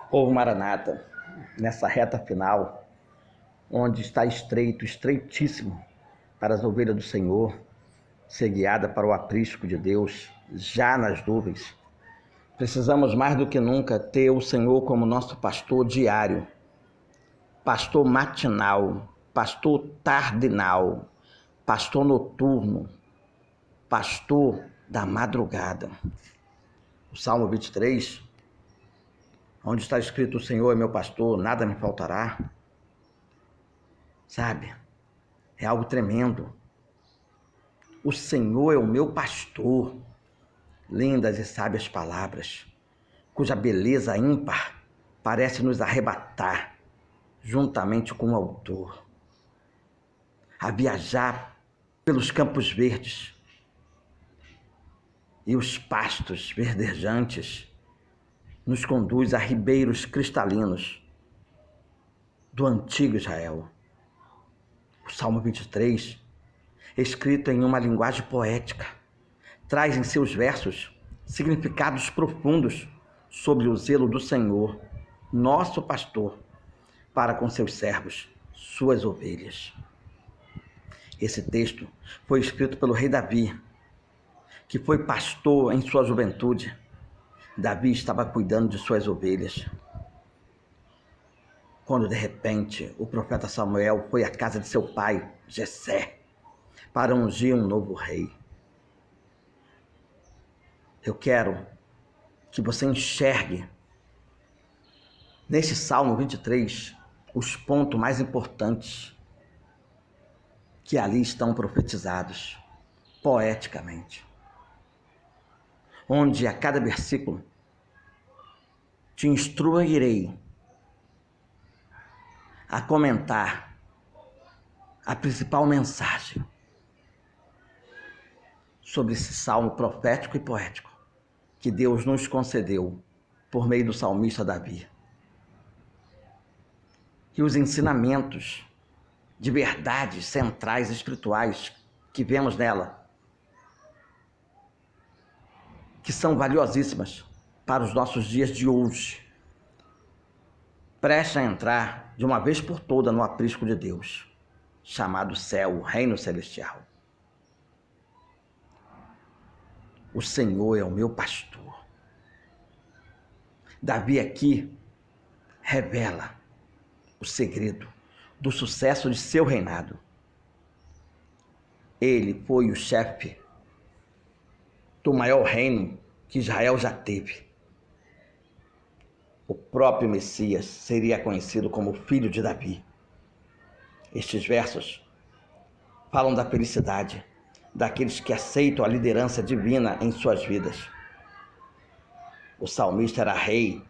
Povo Maranata, nessa reta final, onde está estreito, estreitíssimo para as ovelhas do Senhor, ser guiada para o aprisco de Deus, já nas nuvens. Precisamos mais do que nunca ter o Senhor como nosso pastor diário, pastor matinal, pastor tardinal, pastor noturno, pastor da madrugada. O Salmo 23, onde está escrito: o Senhor é meu pastor, nada me faltará. Sabe? É algo tremendo. O Senhor é o meu pastor. Lindas e sábias palavras, cuja beleza ímpar parece nos arrebatar, juntamente com o autor, a viajar pelos campos verdes e os pastos verdejantes, nos conduz a ribeiros cristalinos do antigo Israel. O Salmo 23, escrito em uma linguagem poética, traz em seus versos significados profundos sobre o zelo do Senhor, nosso pastor, para com seus servos, suas ovelhas. Esse texto foi escrito pelo rei Davi, que foi pastor em sua juventude. Davi estava cuidando de suas ovelhas, quando de repente o profeta Samuel foi à casa de seu pai, Jessé, para ungir um novo rei. Eu quero que você enxergue neste Salmo 23 os pontos mais importantes que ali estão profetizados poeticamente, onde a cada versículo te instruirei a comentar a principal mensagem sobre esse salmo profético e poético que Deus nos concedeu por meio do salmista Davi. E os ensinamentos de verdades centrais espirituais que vemos nela, que são valiosíssimas para os nossos dias de hoje, prestes a entrar de uma vez por todas no aprisco de Deus, chamado céu, o reino celestial. O Senhor é o meu pastor. Davi aqui revela o segredo do sucesso de seu reinado. Ele foi o chefe do maior reino que Israel já teve. O próprio Messias seria conhecido como filho de Davi. Estes versos falam da felicidade daqueles que aceitam a liderança divina em suas vidas. O salmista era rei,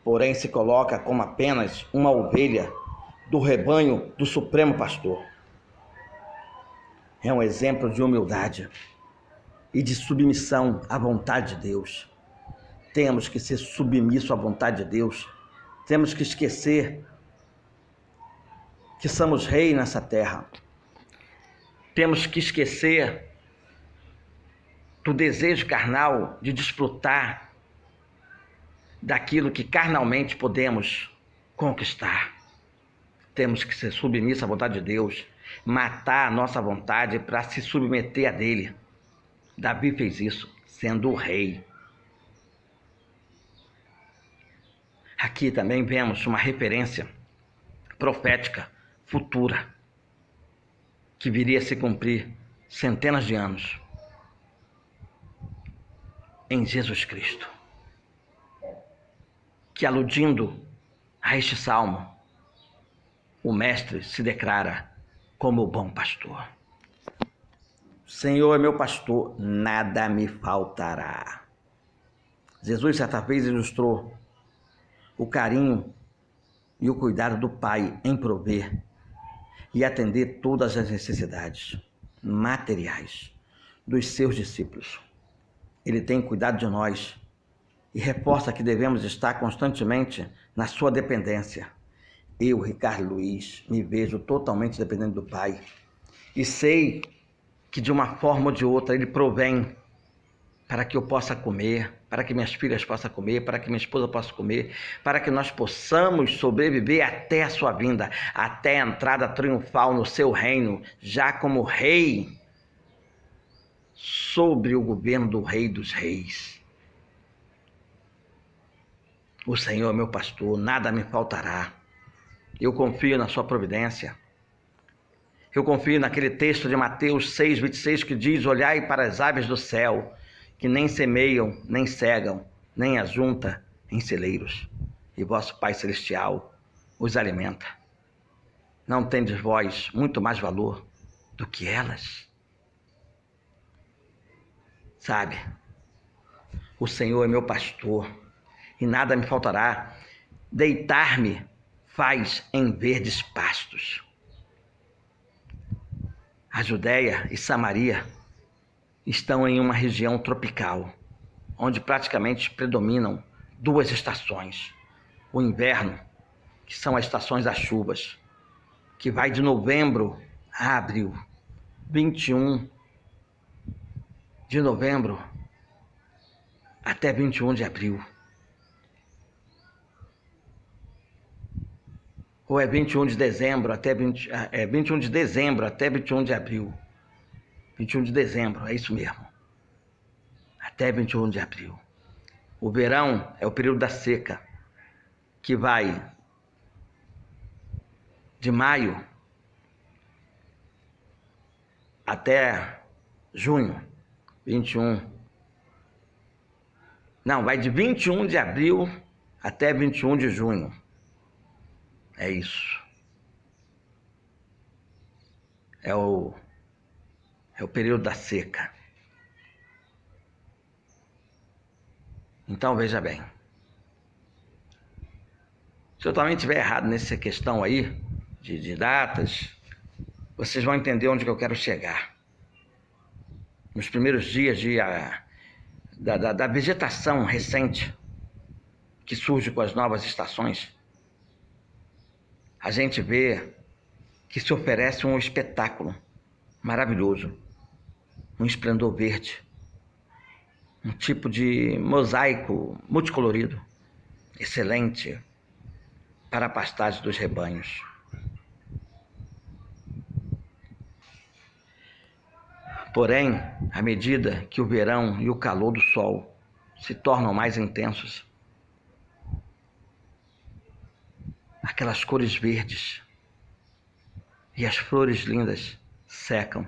porém se coloca como apenas uma ovelha do rebanho do Supremo Pastor. É um exemplo de humildade e de submissão à vontade de Deus. Temos que ser submissos à vontade de Deus. Temos que esquecer que somos rei nessa terra. Temos que esquecer do desejo carnal de desfrutar daquilo que carnalmente podemos conquistar. Temos que ser submissos à vontade de Deus, matar a nossa vontade para se submeter a dele. Davi fez isso, sendo o rei. Aqui também vemos uma referência profética futura, que viria a se cumprir centenas de anos em Jesus Cristo, que aludindo a este salmo, o mestre se declara como o bom pastor. O Senhor é meu pastor, nada me faltará. Jesus certa vez ilustrou o carinho e o cuidado do Pai em prover e atender todas as necessidades materiais dos seus discípulos. Ele tem cuidado de nós e reforça que devemos estar constantemente na sua dependência. Eu, Ricardo Luiz, me vejo totalmente dependente do Pai e sei que de uma forma ou de outra Ele provém para que eu possa comer, para que minhas filhas possam comer, para que minha esposa possa comer, para que nós possamos sobreviver até a sua vinda, até a entrada triunfal no seu reino, já como rei, sobre o governo do Rei dos Reis. O Senhor é meu pastor, nada me faltará. Eu confio na sua providência. Eu confio naquele texto de Mateus 6:26 que diz: olhai para as aves do céu, que nem semeiam, nem cegam, nem ajunta em celeiros, e vosso Pai Celestial os alimenta. Não tendes vós muito mais valor do que elas? Sabe, o Senhor é meu pastor, e nada me faltará. Deitar-me faz em verdes pastos. A Judéia e Samaria estão em uma região tropical, onde praticamente predominam duas estações. O inverno, que são as estações das chuvas, que vai de novembro a abril, 21 de novembro até 21 de abril. Ou é 21 de dezembro até 21 de dezembro até 21 de abril. 21 de dezembro, é isso mesmo. Até 21 de abril. O verão é o período da seca, que vai de maio até junho, 21. Não, vai de 21 de abril até 21 de junho. É isso. É o período da seca. Então, veja bem. Se eu também estiver errado nessa questão aí, de datas, vocês vão entender onde que eu quero chegar. Nos primeiros dias da vegetação recente, que surge com as novas estações, a gente vê que se oferece um espetáculo maravilhoso, um esplendor verde, um tipo de mosaico multicolorido, excelente para a pastagem dos rebanhos. Porém, à medida que o verão e o calor do sol se tornam mais intensos, aquelas cores verdes e as flores lindas secam,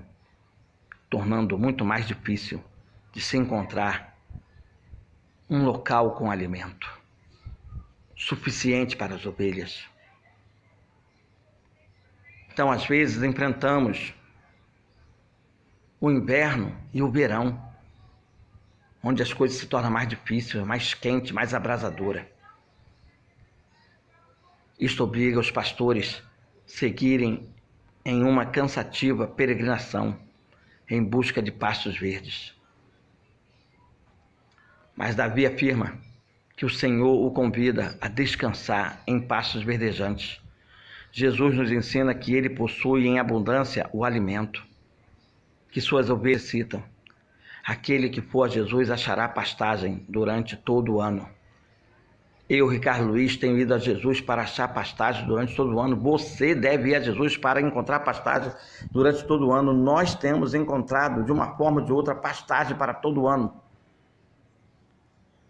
tornando muito mais difícil de se encontrar um local com alimento suficiente para as ovelhas. Então, às vezes, enfrentamos o inverno e o verão, onde as coisas se tornam mais difíceis, mais quente, mais abrasadora. Isto obriga os pastores a seguirem em uma cansativa peregrinação em busca de pastos verdes. Mas Davi afirma que o Senhor o convida a descansar em pastos verdejantes. Jesus nos ensina que ele possui em abundância o alimento que suas ovelhas necessitam. Aquele que for a Jesus achará pastagem durante todo o ano. Eu, Ricardo Luiz, tenho ido a Jesus para achar pastagem durante todo o ano. Você deve ir a Jesus para encontrar pastagem durante todo o ano. Nós temos encontrado, de uma forma ou de outra, pastagem para todo o ano.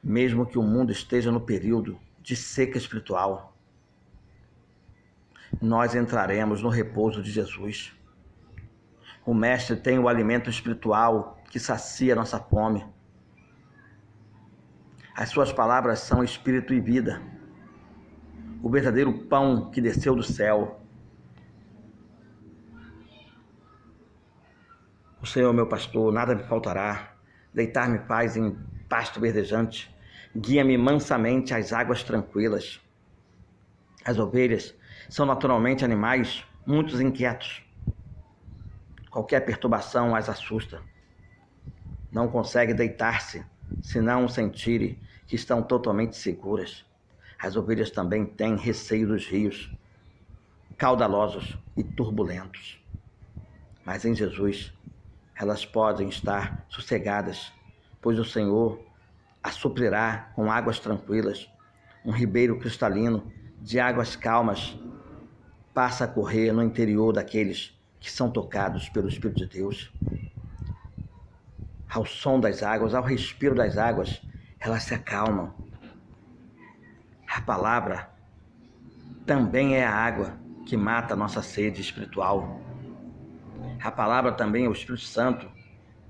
Mesmo que o mundo esteja no período de seca espiritual, nós entraremos no repouso de Jesus. O Mestre tem o alimento espiritual que sacia nossa fome. As suas palavras são espírito e vida, o verdadeiro pão que desceu do céu. O Senhor é meu pastor, nada me faltará. Deitar-me faz em pasto verdejante, guia-me mansamente às águas tranquilas. As ovelhas são naturalmente animais muito inquietos. Qualquer perturbação as assusta. Não conseguem deitar-se se não sentirem que estão totalmente seguras. As ovelhas também têm receio dos rios, caudalosos e turbulentos. Mas em Jesus, elas podem estar sossegadas, pois o Senhor a suprirá com águas tranquilas. Um ribeiro cristalino de águas calmas passa a correr no interior daqueles que são tocados pelo Espírito de Deus. Ao som das águas, ao respiro das águas, elas se acalmam. A palavra também é a água que mata a nossa sede espiritual. A palavra também é o Espírito Santo,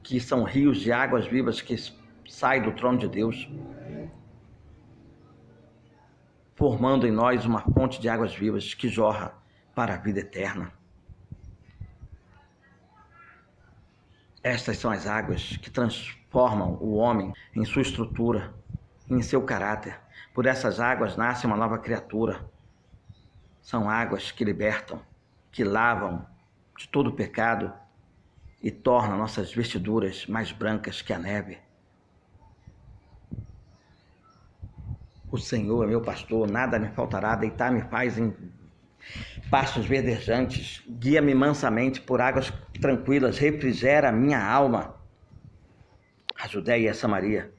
que são rios de águas vivas que saem do trono de Deus, formando em nós uma fonte de águas vivas que jorra para a vida eterna. Estas são as águas que transformam o homem em sua estrutura, em seu caráter. Por essas águas nasce uma nova criatura. São águas que libertam, que lavam de todo o pecado e tornam nossas vestiduras mais brancas que a neve. O Senhor é meu pastor, nada me faltará, deitar-me faz em pastos verdejantes, guia-me mansamente por águas tranquilas, refrigera a minha alma. A Judéia e a Samaria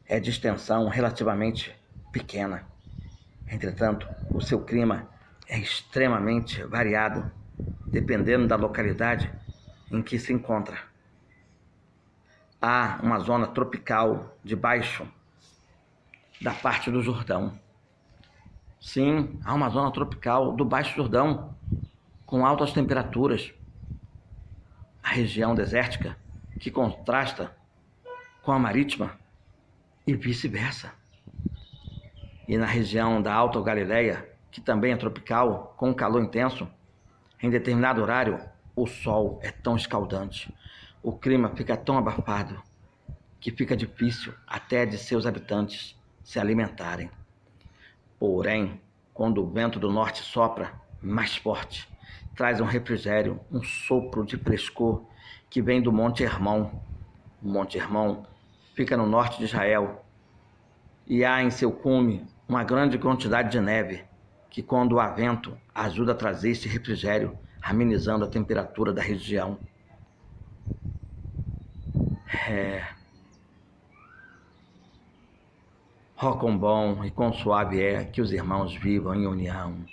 é de extensão relativamente pequena. Entretanto, o seu clima é extremamente variado, dependendo da localidade em que se encontra. Há uma zona tropical debaixo da parte do Jordão. Sim, há uma zona tropical do Baixo Jordão, com altas temperaturas. A região desértica, que contrasta com a marítima, e vice-versa. E na região da Alta Galileia, que também é tropical, com calor intenso, em determinado horário, o sol é tão escaldante, o clima fica tão abafado, que fica difícil até de seus habitantes se alimentarem. Porém, quando o vento do norte sopra mais forte, traz um refrigério, um sopro de frescor que vem do Monte Hermon. O Monte Hermon fica no norte de Israel e há em seu cume uma grande quantidade de neve que, quando há vento, ajuda a trazer esse refrigério, amenizando a temperatura da região. Oh, quão bom e quão suave é que os irmãos vivam em união,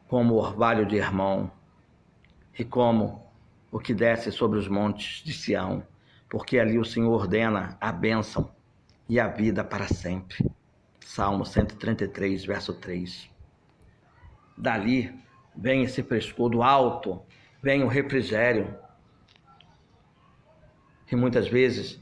como o orvalho de Hermon, e como o que desce sobre os montes de Sião, porque ali o Senhor ordena a bênção e a vida para sempre. Salmo 133, verso 3. Dali vem esse frescor do alto, vem o refrigério. E muitas vezes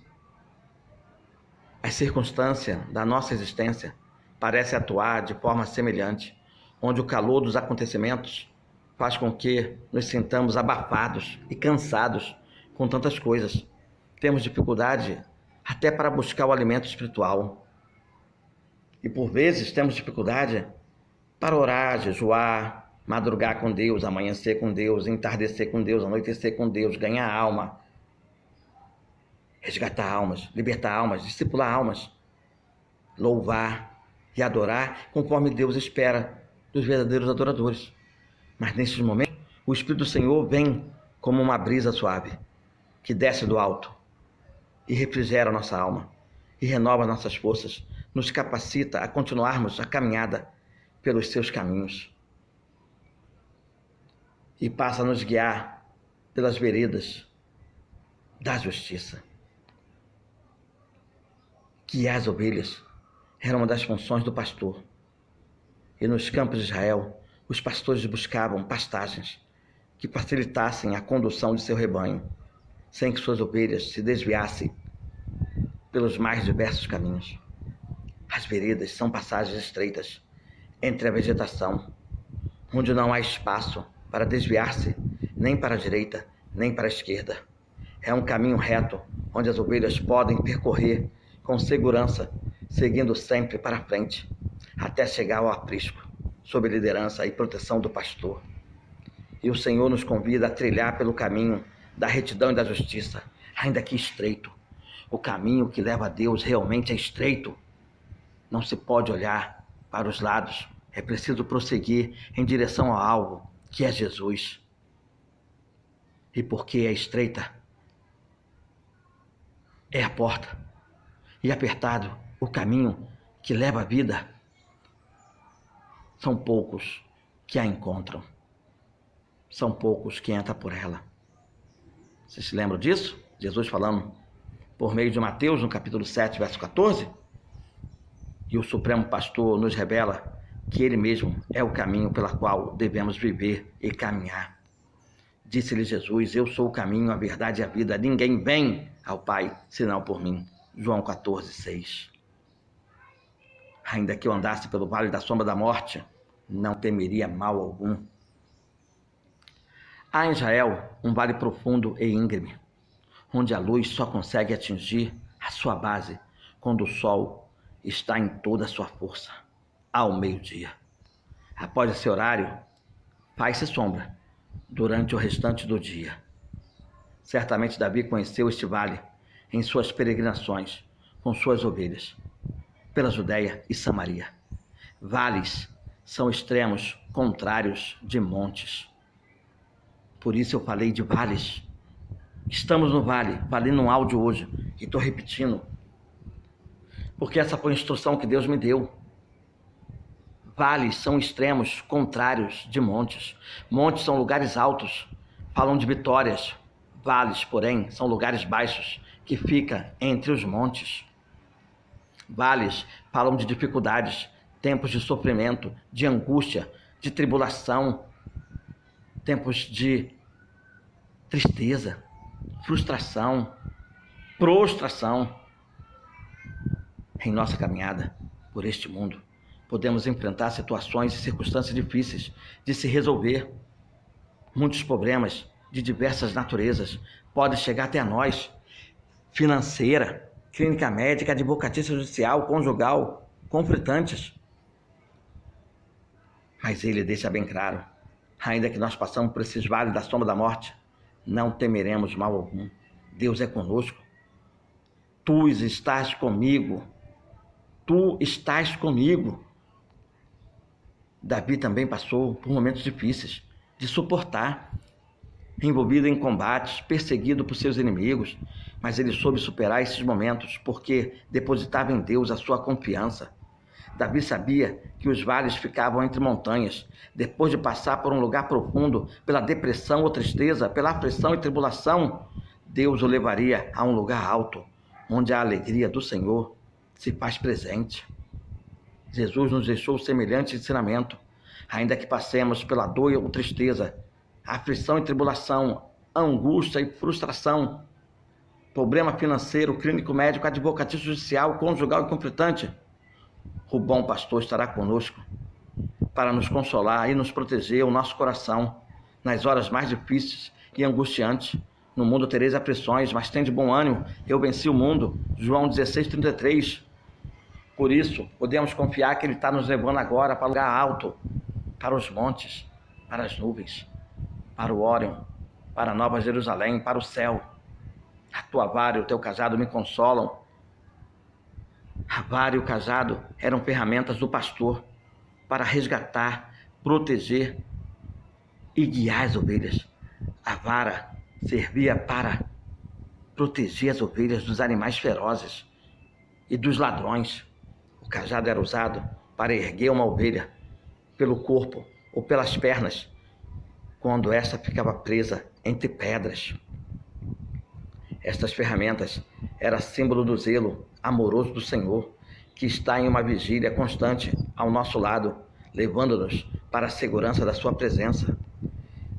a circunstância da nossa existência parece atuar de forma semelhante, onde o calor dos acontecimentos faz com que nos sintamos abafados e cansados com tantas coisas. Temos dificuldade até para buscar o alimento espiritual. E por vezes temos dificuldade para orar, jejuar, madrugar com Deus, amanhecer com Deus, entardecer com Deus, anoitecer com Deus, ganhar alma, resgatar almas, libertar almas, discipular almas, louvar e adorar conforme Deus espera dos verdadeiros adoradores. Mas nesses momentos, o Espírito do Senhor vem como uma brisa suave, que desce do alto e refrigera a nossa alma, e renova nossas forças, nos capacita a continuarmos a caminhada pelos seus caminhos, e passa a nos guiar pelas veredas da justiça. Guiar as ovelhas era uma das funções do pastor. E nos campos de Israel, os pastores buscavam pastagens que facilitassem a condução de seu rebanho, sem que suas ovelhas se desviassem pelos mais diversos caminhos. As veredas são passagens estreitas entre a vegetação, onde não há espaço para desviar-se nem para a direita, nem para a esquerda. É um caminho reto, onde as ovelhas podem percorrer com segurança, seguindo sempre para frente, até chegar ao aprisco, sob a liderança e proteção do pastor. E o Senhor nos convida a trilhar pelo caminho da retidão e da justiça, ainda que estreito. O caminho que leva a Deus realmente é estreito. Não se pode olhar para os lados, é preciso prosseguir em direção ao alvo, que é Jesus. E porque é estreita, é a porta, e apertado o caminho que leva à vida. São poucos que a encontram. São poucos que entram por ela. Vocês se lembram disso? Jesus falando por meio de Mateus, no capítulo 7, verso 14. E o Supremo Pastor nos revela que Ele mesmo é o caminho pelo qual devemos viver e caminhar. Disse-lhe Jesus: eu sou o caminho, a verdade e a vida. Ninguém vem ao Pai senão por mim. João 14, 6. Ainda que eu andasse pelo vale da sombra da morte, não temeria mal algum. Há em Israel um vale profundo e íngreme, onde a luz só consegue atingir a sua base quando o sol está em toda a sua força, ao meio-dia. Após esse horário, faz-se sombra durante o restante do dia. Certamente Davi conheceu este vale em suas peregrinações com suas ovelhas, pela Judéia e Samaria. Vales são extremos contrários de montes. Por isso eu falei de vales. Estamos no vale, falei num áudio hoje, e estou repetindo, porque essa foi a instrução que Deus me deu. Vales são extremos contrários de montes. Montes são lugares altos, falam de vitórias. Vales, porém, são lugares baixos, que ficam entre os montes. Vales falam de dificuldades, tempos de sofrimento, de angústia, de tribulação, tempos de tristeza, frustração, prostração. Em nossa caminhada por este mundo, podemos enfrentar situações e circunstâncias difíceis de se resolver. Muitos problemas de diversas naturezas podem chegar até a nós: financeira, clínica médica, advocacia judicial, conjugal, conflitantes. Mas Ele deixa bem claro: ainda que nós passamos por esses vales da sombra da morte, não temeremos mal algum. Deus é conosco. Tu estás comigo. Tu estás comigo. Davi também passou por momentos difíceis de suportar, envolvido em combates, perseguido por seus inimigos, mas ele soube superar esses momentos porque depositava em Deus a sua confiança. Davi sabia que os vales ficavam entre montanhas. Depois de passar por um lugar profundo, pela depressão ou tristeza, pela aflição e tribulação, Deus o levaria a um lugar alto, onde a alegria do Senhor se faz presente. Jesus nos deixou semelhante ensinamento. Ainda que passemos pela dor ou tristeza, aflição e tribulação, angústia e frustração, problema financeiro, clínico médico, advocacia judicial, conjugal e conflitante, o bom pastor estará conosco para nos consolar e nos proteger o nosso coração nas horas mais difíceis e angustiantes. No mundo tereis aflições, mas tende bom ânimo, eu venci o mundo. João 16:33. Por isso, podemos confiar que Ele está nos levando agora para o lugar alto, para os montes, para as nuvens, para o Órion, para a Nova Jerusalém, para o céu. A tua vara e o teu cajado me consolam. A vara e o cajado eram ferramentas do pastor para resgatar, proteger e guiar as ovelhas. A vara servia para proteger as ovelhas dos animais ferozes e dos ladrões. O cajado era usado para erguer uma ovelha pelo corpo ou pelas pernas, quando esta ficava presa entre pedras. Estas ferramentas eram símbolo do zelo amoroso do Senhor, que está em uma vigília constante ao nosso lado, levando-nos para a segurança da sua presença.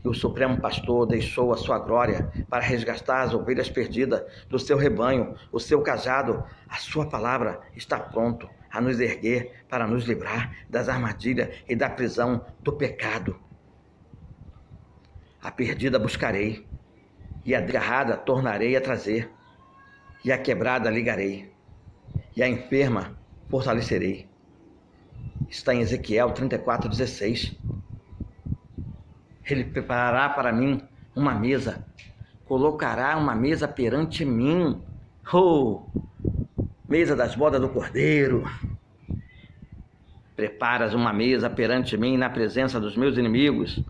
E o Supremo Pastor deixou a sua glória para resgatar as ovelhas perdidas do seu rebanho. O seu cajado, a sua palavra, está pronto a nos erguer para nos livrar das armadilhas e da prisão do pecado. A perdida buscarei, e a desgarrada tornarei a trazer, e a quebrada ligarei, e a enferma fortalecerei. Está em Ezequiel 34:16. Ele preparará para mim uma mesa, colocará uma mesa perante mim. Oh, mesa das bodas do Cordeiro. Preparas uma mesa perante mim na presença dos meus inimigos.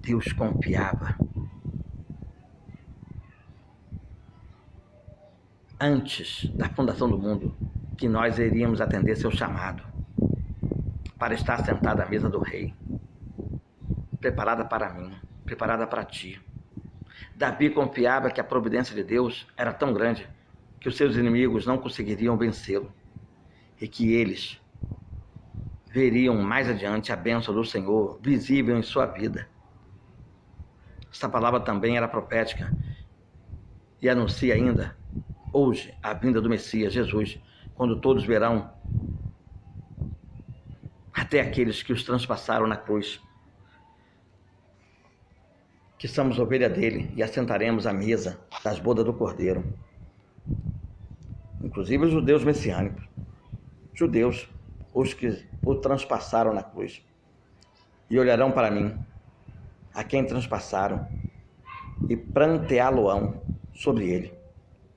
Deus confiava. antes da fundação do mundo, que nós iríamos atender seu chamado para estar sentado à mesa do rei, preparada para mim, preparada para ti. Davi confiava que a providência de Deus era tão grande que os seus inimigos não conseguiriam vencê-lo e que eles veriam mais adiante a bênção do Senhor visível em sua vida. Esta palavra também era profética e anuncia ainda hoje a vinda do Messias, Jesus, quando todos verão, até aqueles que os transpassaram na cruz, que somos ovelha dele e assentaremos à mesa das bodas do Cordeiro. Inclusive os judeus messiânicos, judeus, os que o transpassaram na cruz, e olharão para mim, a quem transpassaram, e pranteá-lo-ão sobre ele,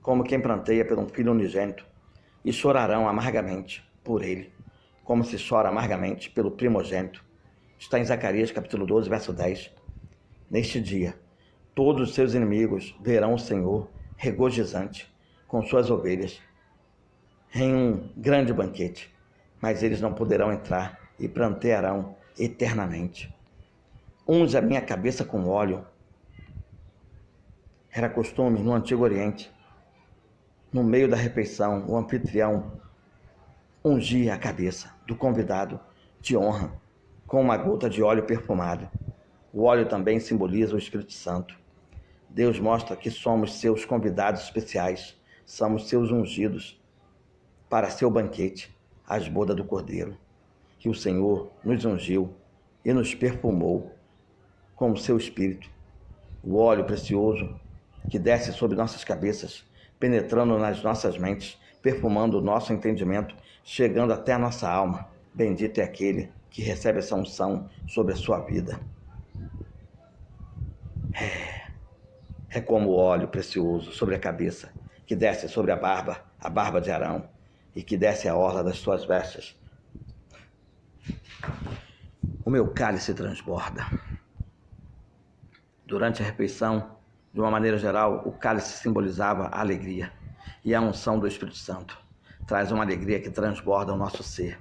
como quem pranteia por um filho unigênito, e chorarão amargamente por ele, como se chora amargamente pelo primogênito. Está em Zacarias capítulo 12, verso 10. Neste dia, todos os seus inimigos verão o Senhor regozijante com suas ovelhas em um grande banquete, mas eles não poderão entrar e prantearão eternamente. Unge a minha cabeça com óleo. Era costume no Antigo Oriente, no meio da refeição, o anfitrião ungia a cabeça do convidado de honra com uma gota de óleo perfumado. O óleo também simboliza o Espírito Santo. Deus mostra que somos seus convidados especiais, somos seus ungidos para seu banquete, as bodas do Cordeiro. Que o Senhor nos ungiu e nos perfumou com o seu Espírito. O óleo precioso que desce sobre nossas cabeças, penetrando nas nossas mentes, perfumando o nosso entendimento, chegando até a nossa alma. Bendito é aquele que recebe essa unção sobre a sua vida. É como o óleo precioso sobre a cabeça, que desce sobre a barba de Arão, e que desce a orla das suas vestes. O meu cálice transborda. Durante a refeição, de uma maneira geral, o cálice simbolizava a alegria, e a unção do Espírito Santo traz uma alegria que transborda o nosso ser.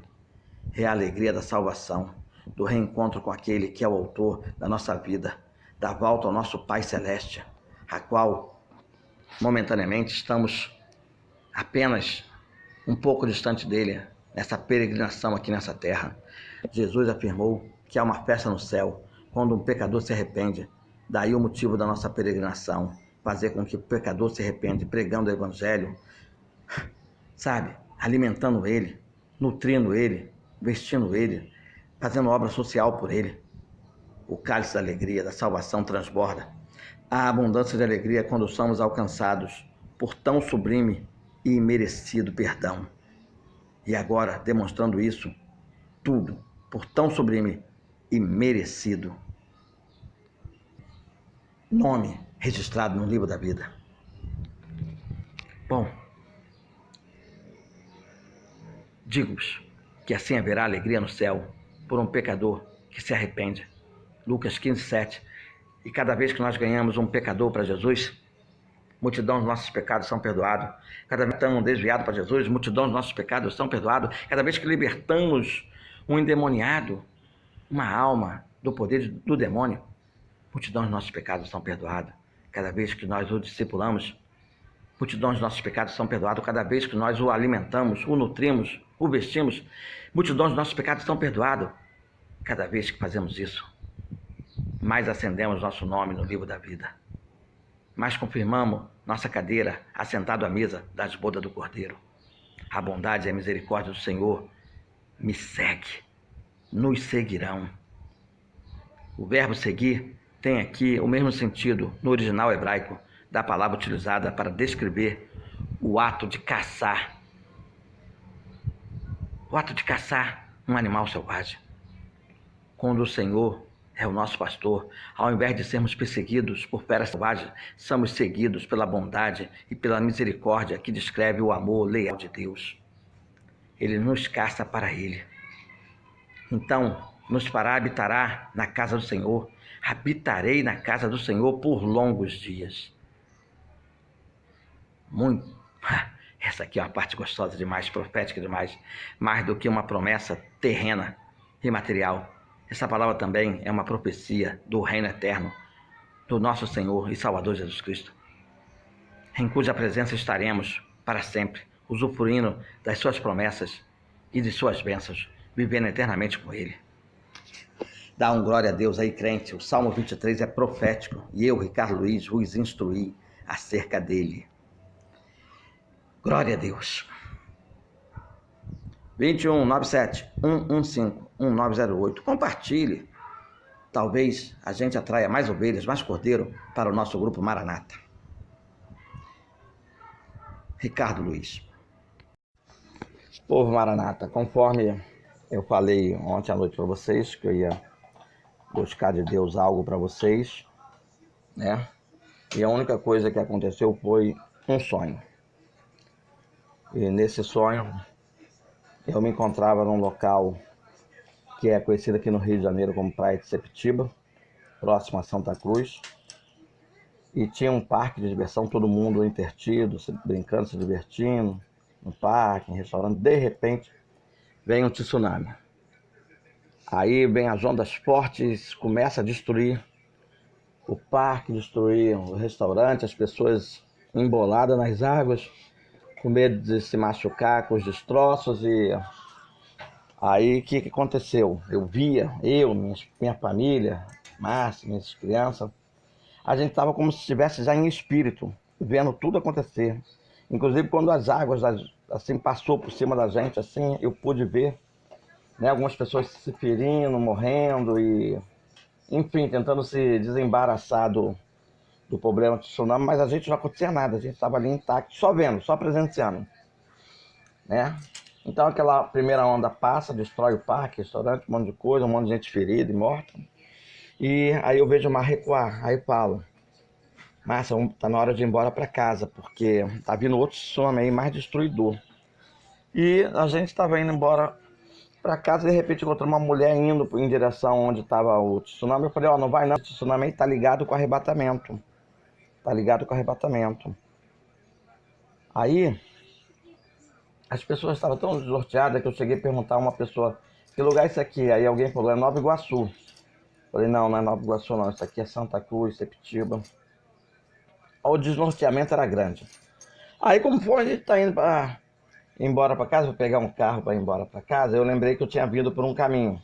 É a alegria da salvação, do reencontro com aquele que é o autor da nossa vida, da volta ao nosso Pai Celeste, a qual, momentaneamente, estamos apenas um pouco distante dele, nessa peregrinação aqui nessa terra. Jesus afirmou que há uma festa no céu, quando um pecador se arrepende. Daí o motivo da nossa peregrinação, fazer com que o pecador se arrependa, pregando o Evangelho, sabe, alimentando ele, nutrindo ele, vestindo ele, fazendo obra social por ele. O cálice da alegria, da salvação transborda. Há abundância de alegria quando somos alcançados por tão sublime e imerecido perdão. E agora, demonstrando isso, tudo por tão sublime e merecido nome registrado no livro da vida. Bom, digo-vos que assim haverá alegria no céu por um pecador que se arrepende. Lucas 15, 7. E cada vez que nós ganhamos um pecador para Jesus, multidão dos nossos pecados são perdoados. Cada vez que estamos desviados para Jesus, multidão dos nossos pecados são perdoados. Cada vez que libertamos um endemoniado, uma alma do poder do demônio, multidão dos nossos pecados são perdoados. Cada vez que nós o discipulamos, multidão dos nossos pecados são perdoados. Cada vez que nós o alimentamos, o nutrimos, o vestimos, multidão dos nossos pecados são perdoados. Cada vez que fazemos isso, mais acendemos nosso nome no livro da vida. Mais confirmamos nossa cadeira assentado à mesa das bodas do Cordeiro. A bondade e a misericórdia do Senhor me segue, nos seguirão. O verbo seguir tem aqui o mesmo sentido no original hebraico da palavra utilizada para descrever o ato de caçar. O ato de caçar um animal selvagem. Quando o Senhor é o nosso pastor, ao invés de sermos perseguidos por feras selvagens, somos seguidos pela bondade e pela misericórdia que descreve o amor leal de Deus. Ele nos caça para Ele. Então, nos fará habitará na casa do Senhor. Habitarei na casa do Senhor por longos dias. Essa aqui é uma parte gostosa demais, profética demais, mais do que uma promessa terrena e material. Essa palavra também é uma profecia do reino eterno do nosso Senhor e Salvador Jesus Cristo, em cuja presença estaremos para sempre, usufruindo das suas promessas e de suas bênçãos, vivendo eternamente com Ele. Dá um glória a Deus aí, crente. O Salmo 23 é profético e eu, Ricardo Luiz, vos instruí acerca dele. Glória a Deus. 21 97 115 1908. Compartilhe. Talvez a gente atraia mais ovelhas, mais cordeiro para o nosso grupo Maranata. Ricardo Luiz. Povo Maranata, conforme eu falei ontem à noite para vocês, que eu ia buscar de Deus algo para vocês, né? E a única coisa que aconteceu foi um sonho. E nesse sonho, eu me encontrava num local que é conhecido aqui no Rio de Janeiro como Praia de Sepetiba, próximo a Santa Cruz. E tinha um parque de diversão, todo mundo entretido, brincando, se divertindo, no parque, em restaurante. De repente, vem um tsunami. Aí vem as ondas fortes, começa a destruir o parque, destruir o restaurante, as pessoas emboladas nas águas, com medo de se machucar com os destroços. E aí o que aconteceu? Eu via, minha família, Márcia, minhas crianças, a gente estava como se estivesse já em espírito, vendo tudo acontecer. Inclusive quando as águas assim passou por cima da gente, assim, eu pude ver, né, algumas pessoas se ferindo, morrendo e, enfim, tentando se desembaraçar do problema do tsunami, mas a gente não acontecia nada, a gente estava ali intacto, só vendo, só presenciando, né? Então aquela primeira onda passa, destrói o parque, restaurante, um monte de coisa, um monte de gente ferida e morta. E aí eu vejo o mar recuar, aí eu falo, Márcia, tá na hora de ir embora para casa, porque tá vindo outro tsunami aí mais destruidor. E a gente estava indo embora para casa e de repente encontrou uma mulher indo em direção onde estava o tsunami. Eu falei, não vai não, o tsunami tá ligado com arrebatamento. Tá ligado com arrebatamento. Aí, as pessoas estavam tão desnorteadas que eu cheguei a perguntar a uma pessoa, que lugar é isso aqui? Aí alguém falou, é Nova Iguaçu. Eu falei, não é Nova Iguaçu não, isso aqui é Santa Cruz, Sepetiba. O desnorteamento era grande. Aí como foi, a gente tá indo embora para casa, vou pegar um carro para ir embora para casa, eu lembrei que eu tinha vindo por um caminho.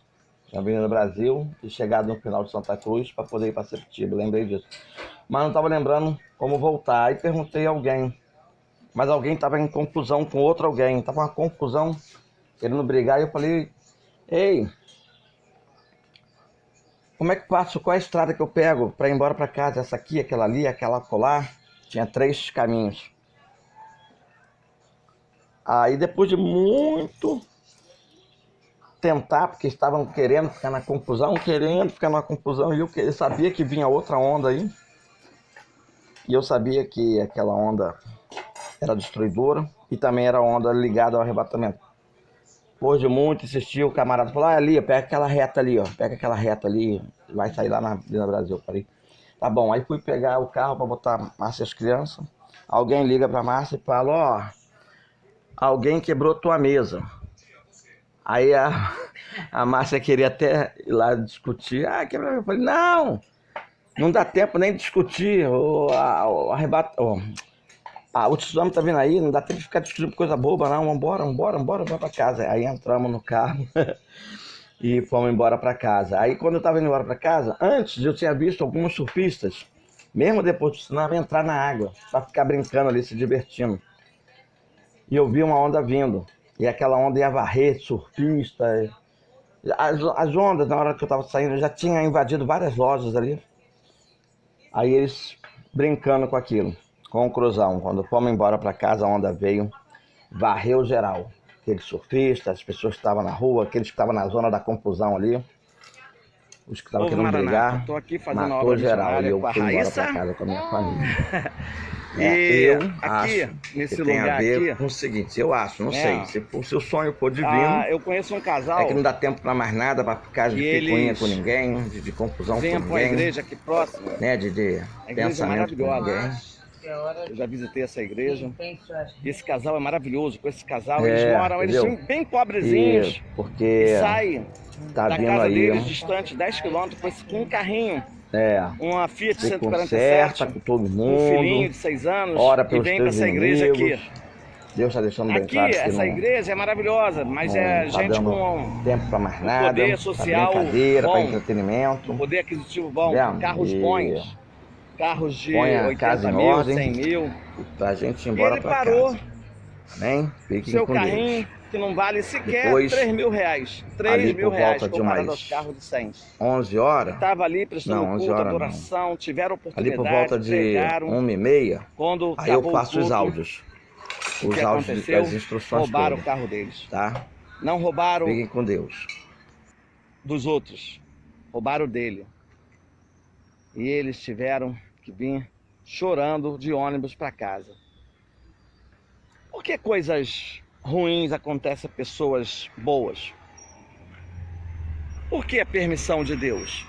Tinha vindo no Brasil e chegado no final de Santa Cruz para poder ir para Sepetiba, lembrei disso. Mas não estava lembrando como voltar. Aí perguntei a alguém, mas alguém estava em confusão com outro alguém, estava uma confusão, querendo brigar, e eu falei, ei, como é que faço? Qual é a estrada que eu pego para ir embora para casa? Essa aqui, aquela ali, aquela colar? Tinha 3 caminhos. Aí depois de muito tentar, porque estavam querendo ficar na confusão, e eu sabia que vinha outra onda aí. E eu sabia que aquela onda era destruidora e também era onda ligada ao arrebatamento. Depois de muito insistir, o camarada falou, ali, pega aquela reta ali, vai sair lá na Avenida Brasil. Eu falei, tá bom. Aí fui pegar o carro para botar Márcia e as crianças. Alguém liga para Márcia e fala, alguém quebrou tua mesa. Aí a Márcia queria até ir lá discutir. Quebrou. Eu falei, não dá tempo nem de discutir. O tsunami tá vindo aí, não dá tempo de ficar discutindo coisa boba, não. Vambora pra casa. Aí entramos no carro e fomos embora pra casa. Aí quando eu tava indo embora pra casa, antes eu tinha visto alguns surfistas, mesmo depois do tsunami, entrar na água, pra ficar brincando ali, se divertindo. E eu vi uma onda vindo, e aquela onda ia varrer surfista. As ondas, na hora que eu tava saindo, já tinha invadido várias lojas ali. Aí eles brincando com aquilo. Conclusão, quando fomos embora para casa, a onda veio, varreu geral. Aqueles surfistas, as pessoas que estavam na rua, aqueles que estavam na zona da confusão ali, os que estavam querendo brigar, tô aqui fazendo matou obra geral. E eu com a fui embora Raíssa. para casa com a minha família. E Eu aqui, acho nesse que tem a lugar ver aqui, com o seguinte, eu acho, não sei, se o sonho for divino, eu conheço um casal é que não dá tempo para mais nada, para ficar de que picuinha eles com ninguém, de confusão com vêm para a ninguém, igreja aqui próxima. né, de A igreja é pensamento com maravilhosa. ninguém. Eu já visitei essa igreja. E esse casal é maravilhoso. Com esse casal, eles moram, eles são bem pobrezinhos. Porque E saem tá da vindo casa aí, deles, distante 10 quilômetros, com um carrinho. Uma Fiat se 147, conserta com todo um filhinho mundo, de 6 anos, ora e pelos vem para teus essa igreja inimigos. aqui. Deus está deixando bem Aqui, claro que essa igreja é maravilhosa, mas é não tá gente dando com tempo para mais um nada, poder para social brincadeira, para bom, entretenimento. um poder aquisitivo bom, Vendo? carros E bons, carros de põe a casa 80 em mil, ordem 100 mil. para a gente ir E embora ele para parou casa. Amém? o Fiquem seu com Deus. carrinho, que não vale sequer Depois, 3 mil reais. 3 ali mil por reais volta de comparado aos umas carros de 100. 11 horas, Estava ali prestando não, 11 culto, horas não. adoração, tiveram Ali por oportunidade, volta de pregaram. 1h30, Quando aí eu acabou faço o os culto, áudios. o que Os áudios aconteceu? das instruções Roubaram o todas, carro deles. tá? Não roubaram Fiquem com Deus. dos outros, roubaram dele. E eles tiveram que vir chorando de ônibus para casa. Por que coisas ruins acontecem a pessoas boas? Por que a permissão de Deus?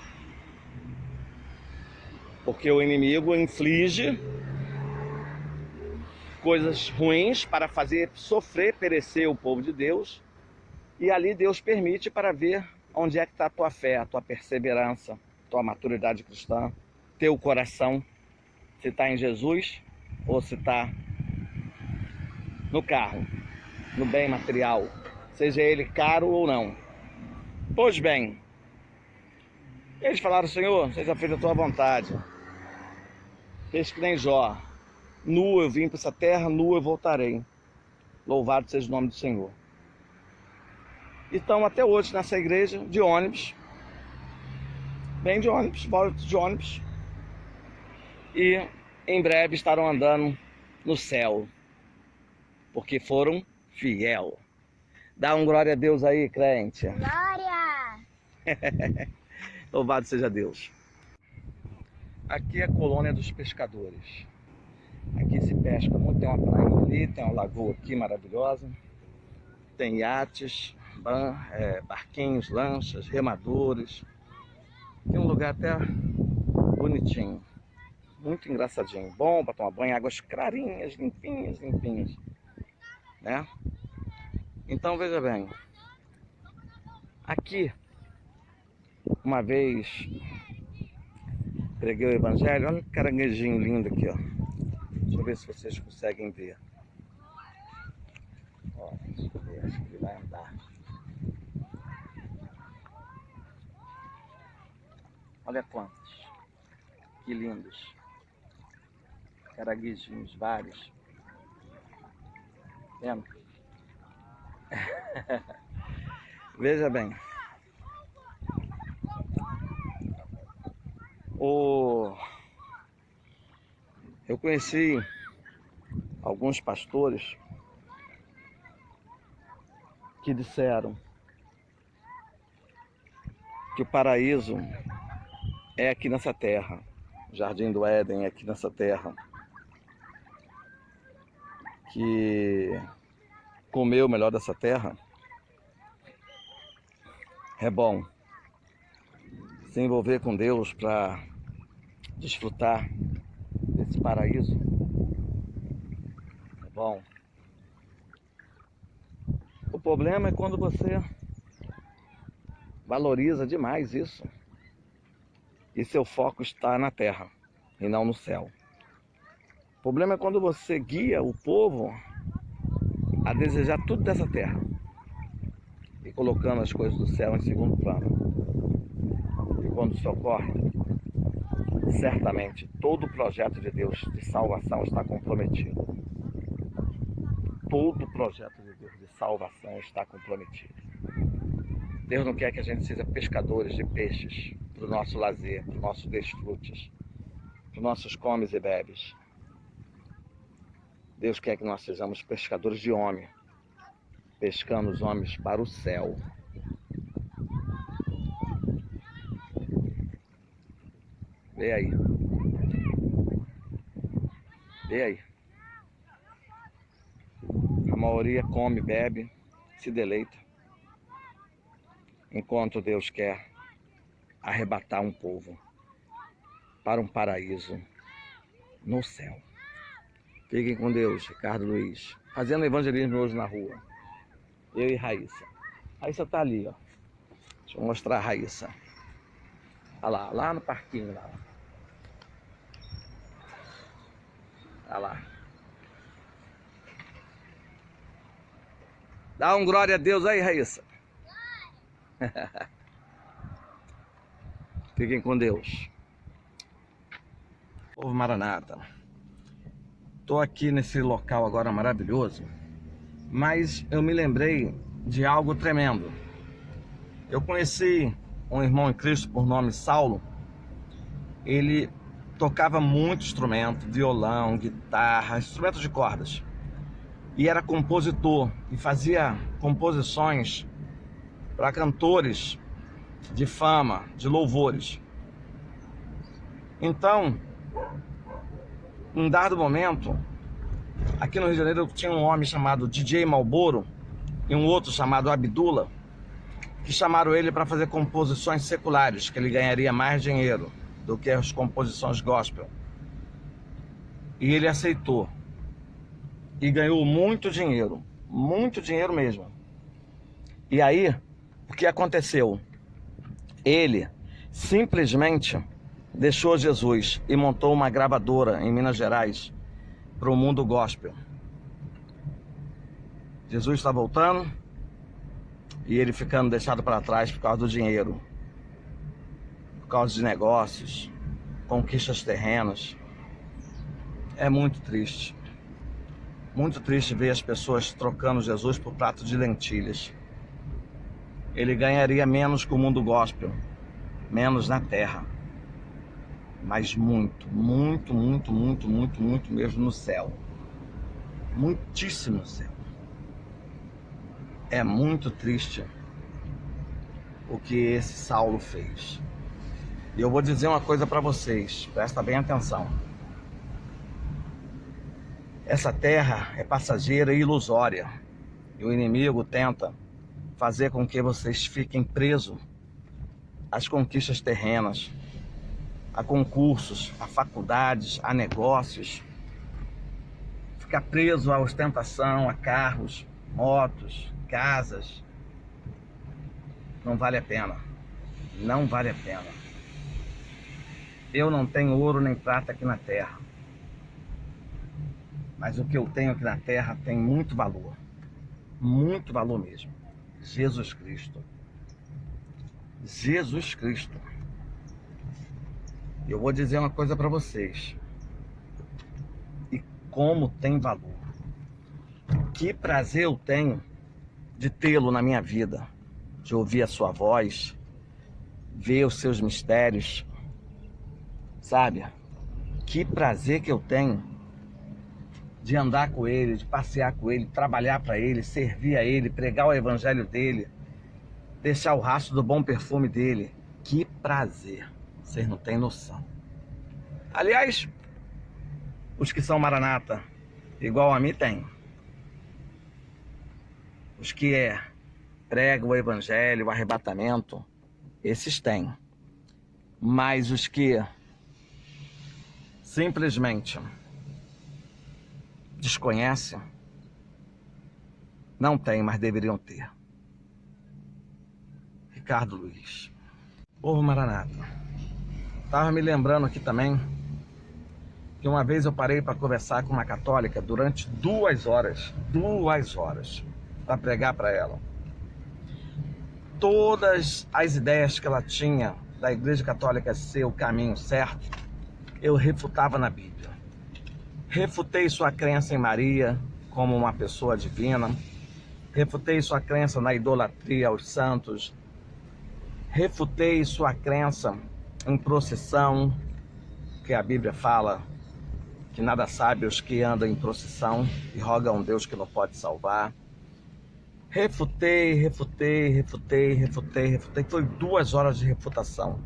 Porque o inimigo inflige coisas ruins para fazer sofrer, perecer o povo de Deus. E ali Deus permite para ver onde é que está a tua fé, a tua perseverança, a tua maturidade cristã, teu coração, se está em Jesus ou se está no carro, no bem material, seja ele caro ou não. Pois bem, eles falaram: Senhor, seja feita a tua vontade. Fez que nem Jó: nu eu vim para essa terra, nu eu voltarei. Louvado seja o nome do Senhor. E estão até hoje nessa igreja de ônibus, vem de ônibus, volta de ônibus, e em breve estarão andando no céu, porque foram fiel. Dá um glória a Deus aí, crente. Glória! Louvado seja Deus. Aqui é a colônia dos pescadores. Aqui se pesca muito, tem uma praia ali, tem uma lagoa aqui maravilhosa, tem iates, barquinhos, lanchas, remadores. Tem um lugar até bonitinho, muito engraçadinho, bom para tomar banho, águas clarinhas, limpinhas, limpinhas, né? Então veja bem, aqui uma vez preguei o evangelho, olha que caranguejinho lindo aqui, ó. Deixa eu ver se vocês conseguem ver. Ó, deixa eu ver, acho que ele vai andar. Olha quantos. Que lindos. Caranguejinhos, vários. Vendo? Veja bem. Eu conheci alguns pastores que disseram que o paraíso é aqui nessa terra, o Jardim do Éden é aqui nessa terra, que comer o melhor dessa terra é bom. Se envolver com Deus para desfrutar desse paraíso é bom. O problema é quando você valoriza demais isso e seu foco está na terra e não no céu. O problema é quando você guia o povo a desejar tudo dessa terra e colocando as coisas do céu em segundo plano. E quando isso ocorre, certamente todo o projeto de Deus de salvação está comprometido. Todo o projeto de Deus de salvação está comprometido. Deus não quer que a gente seja pescadores de peixes para o nosso lazer, para os nossos desfrutes, para os nossos comes e bebes. Deus quer que nós sejamos pescadores de homem, pescando os homens para o céu. Vê aí. Vê aí. A maioria come, bebe, se deleita, enquanto Deus quer arrebatar um povo para um paraíso no céu. Fiquem com Deus, Ricardo Luiz. Fazendo evangelismo hoje na rua. Eu e Raíssa. Raíssa tá ali, ó. Deixa eu mostrar a Raíssa. Olha lá, lá no parquinho lá. Olha lá. Dá um glória a Deus aí, Raíssa. Fiquem com Deus. Povo Maranata. Estou aqui nesse local agora maravilhoso, mas eu me lembrei de algo tremendo. Eu conheci um irmão em Cristo por nome Saulo. Ele tocava muito instrumento, violão, guitarra, instrumentos de cordas. E era compositor e fazia composições para cantores de fama, de louvores. Então, em dado momento, aqui no Rio de Janeiro tinha um homem chamado DJ Malboro e um outro chamado Abdullah, que chamaram ele para fazer composições seculares, que ele ganharia mais dinheiro do que as composições gospel. E ele aceitou. E ganhou muito dinheiro mesmo. E aí, o que aconteceu? Ele simplesmente deixou Jesus e montou uma gravadora em Minas Gerais para o mundo gospel. Jesus está voltando e ele ficando deixado para trás por causa do dinheiro, por causa de negócios, conquistas terrenas. É muito triste. Muito triste ver as pessoas trocando Jesus por prato de lentilhas. Ele ganharia menos que o mundo gospel, menos na terra, mas muito mesmo no céu. Muitíssimo no céu. É muito triste o que esse Saulo fez. E eu vou dizer uma coisa para vocês, presta bem atenção. Essa terra é passageira e ilusória. E o inimigo tenta fazer com que vocês fiquem presos às conquistas terrenas, a concursos, a faculdades, a negócios. Ficar preso à ostentação, a carros, motos, casas. Não vale a pena. Não vale a pena. Eu não tenho ouro nem prata aqui na terra. Mas o que eu tenho aqui na terra tem muito valor mesmo. Jesus Cristo. Jesus Cristo. Eu vou dizer uma coisa para vocês. E como tem valor. Que prazer eu tenho de tê-lo na minha vida. De ouvir a sua voz. Ver os seus mistérios. Sabe? Que prazer que eu tenho de andar com ele, de passear com ele, trabalhar para ele, servir a ele, pregar o evangelho dele, deixar o rastro do bom perfume dele. Que prazer, vocês não têm noção. Aliás, os que são Maranata, igual a mim, tem. Os que pregam o evangelho, o arrebatamento, esses têm. Mas os que simplesmente desconhecem, não tem, mas deveriam ter. Ricardo Luiz. Povo Maranata. Estava me lembrando aqui também que uma vez eu parei para conversar com uma católica durante 2 horas, para pregar para ela. Todas as ideias que ela tinha da Igreja Católica ser o caminho certo, eu refutava na Bíblia. Refutei sua crença em Maria como uma pessoa divina. Refutei sua crença na idolatria aos santos. Refutei sua crença em procissão, que a Bíblia fala que nada sabe os que andam em procissão e rogam a um Deus que não pode salvar. Refutei. Foi 2 horas de refutação.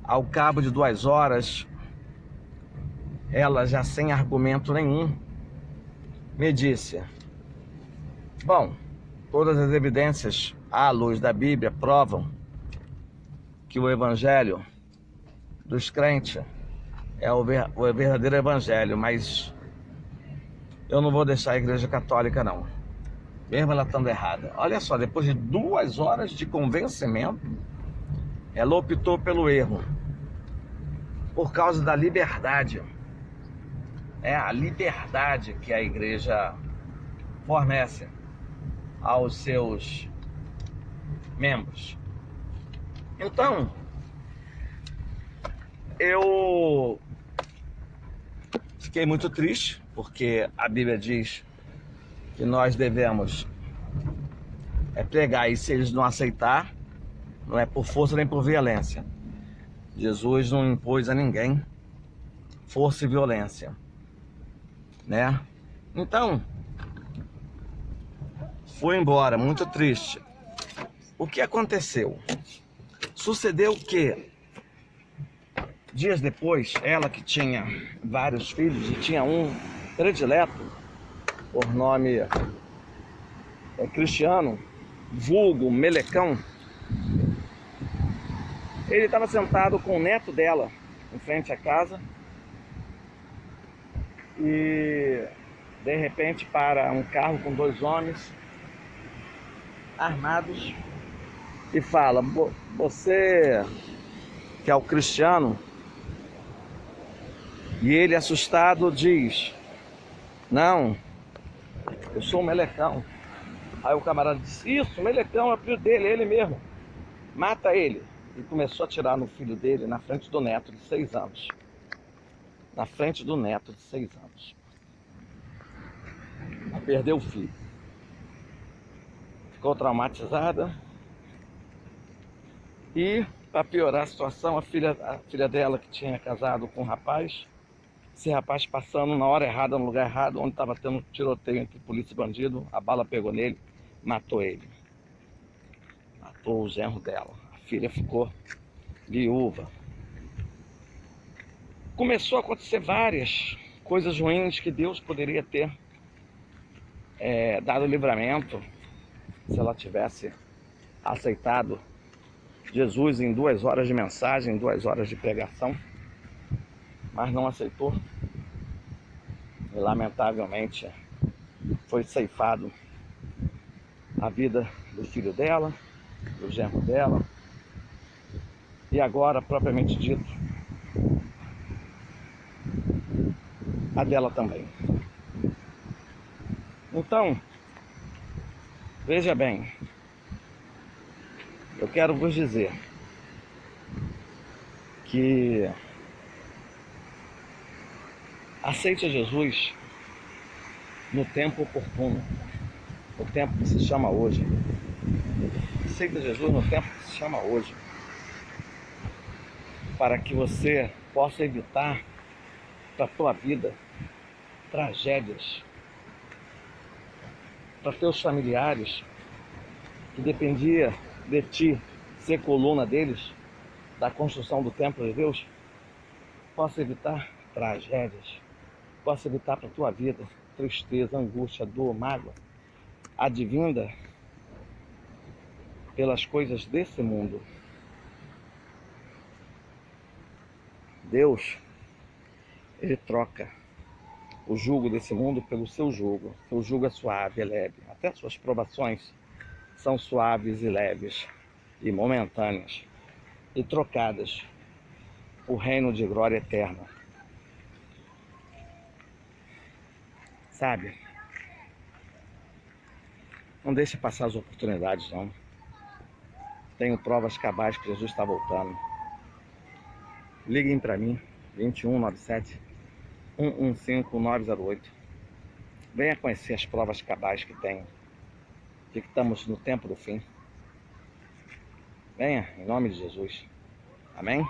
Ao cabo de 2 horas, ela já sem argumento nenhum, me disse: bom, todas as evidências à luz da Bíblia provam que o evangelho dos crentes é o verdadeiro evangelho, mas eu não vou deixar a Igreja Católica, não. Mesmo ela estando errada. Olha só, depois de 2 horas de convencimento, ela optou pelo erro. Por causa da liberdade. É a liberdade que a Igreja fornece aos seus membros. Então, eu fiquei muito triste, porque a Bíblia diz que nós devemos pregar, e se eles não aceitar, não é por força nem por violência. Jesus não impôs a ninguém força e violência, né? Então, foi embora, muito triste. O que aconteceu? Sucedeu que, dias depois, ela que tinha vários filhos e tinha um predileto, por nome Cristiano, vulgo Melecão, ele estava sentado com o neto dela em frente à casa e de repente para um carro com 2 homens armados e fala: você que é o Cristiano? E ele, assustado, diz: não, eu sou o Melecão. Aí o camarada disse: isso, o Melecão é o filho dele, é ele mesmo, mata ele. E começou a atirar no filho dele na frente do neto de 6 anos. Na frente do neto de 6 anos. Perdeu o filho. Ficou traumatizada. E, para piorar a situação, a filha dela, que tinha casado com um rapaz, esse rapaz passando na hora errada, no lugar errado, onde estava tendo tiroteio entre polícia e bandido, a bala pegou nele, matou ele. Matou o genro dela. A filha ficou viúva. Começou a acontecer várias coisas ruins que Deus poderia ter dado livramento se ela tivesse aceitado Jesus em 2 horas de mensagem, 2 horas de pregação, mas não aceitou. E lamentavelmente foi ceifado a vida do filho dela, do genro dela, e agora, propriamente dito, a dela também. Então, veja bem, eu quero vos dizer que aceite Jesus no tempo oportuno, no tempo que se chama hoje. Aceite Jesus no tempo que se chama hoje, para que você possa evitar para a tua vida tragédias, para teus familiares que dependia de ti ser coluna deles, da construção do templo de Deus, possa evitar tragédias, possa evitar para a tua vida tristeza, angústia, dor, mágoa, advinda pelas coisas desse mundo. Deus, ele troca o jugo desse mundo pelo seu jugo. Seu jugo é suave, é leve. Até suas provações são suaves e leves e momentâneas e trocadas por reino de glória eterna. Sabe? Não deixe passar as oportunidades, não. Tenho provas cabais que Jesus está voltando. Liguem para mim, 2197 115 908. Venha conhecer as provas cabais que tenho, de que estamos no tempo do fim. Venha, em nome de Jesus. Amém?